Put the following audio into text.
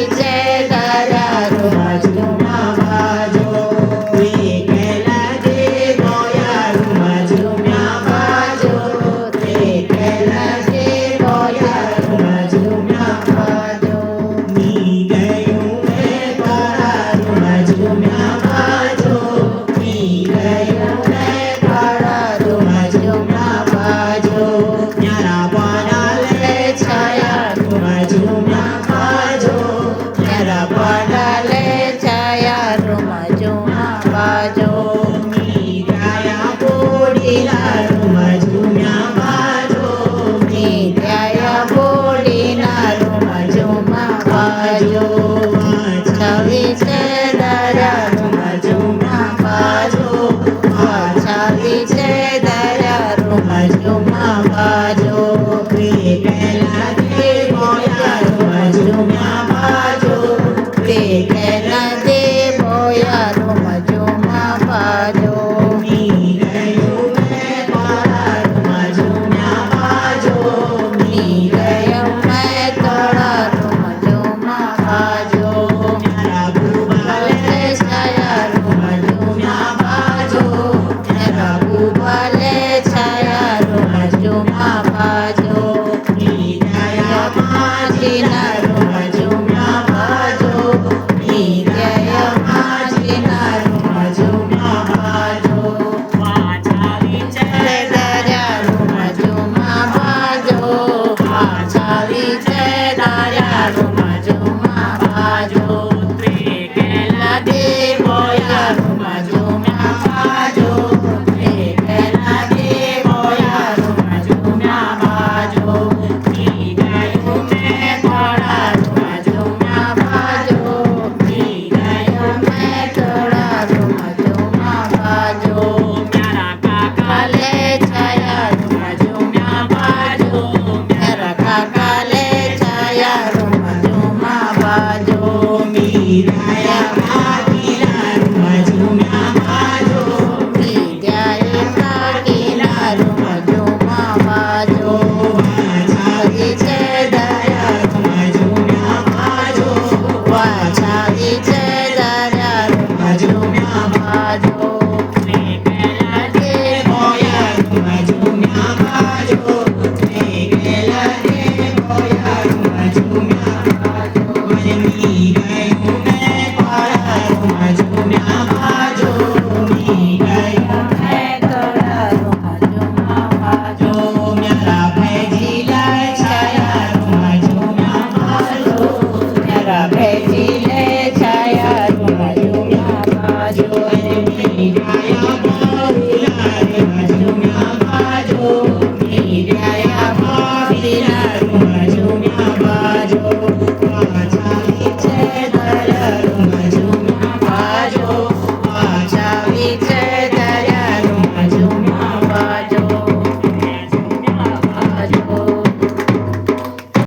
છે દરિયારો મજુમા બાજો કેલા દે બોયારો મજુમા બાજો કેલા દે બોયારો મજુમા બાજો ની ગયું મે કરારો મજુમા બાજો ની ગયું મે કરારો મજુમા બાજો ન્યારા પાડાલે છાયા મજુમા બાજો ન્યારા પાડાલે છાયા મજુમા બાજો ની ગાયા બોડીલા મજુમા બાજો ની ગાયા બોડીલા મજુમા બાજો છવી છે દરિયારો મજુમા બાજો છવી છે દરિયારો મજુમા બાજો કેલા દે બોયારો મજુમા બાજો કેલા દે બોયારો મજુમા બાજો ની ગયું મે કરારો મજુમા બાજો ની ગયું મે કરારો મજુમા બાજો ન્યારા ભૂભાલે છાયારો મજુમા બાજો ન્યારા ભૂભાલે છાયારો મજુમા બાજો ની ગયા માજીનારો મજુમા બાજો ની ગયા માજીનારો મજુમા બાજો પાછાવી છે દરિયારો મજુમા બાજો પાછાવી છે દરિયારો મજુમા બાજો કેલા દે બોયારો મજુમા બાજો કેલા દે બોયારો મજુમા બાજો ની ગયું મે કરારો મજુમા બાજો ની ગયું મે કરારો મજુમા બાજો ન્યારા કાકા લે છાયારો મજુમા બાજો ન્યારા કાકા લે છાયારો મજુમા બાજો મીરાયા કાકીલારો મજુમા બાજો મીરાયા કાકીલારો મજુમા બાજો છવી છે દરિયારો મજુમા બાજો છવી છે દરિયારો મજુમા બાજો કેલા દે બોયારો મજુમા બાજો કેલા દે બોયારો મજુમા બાજો ની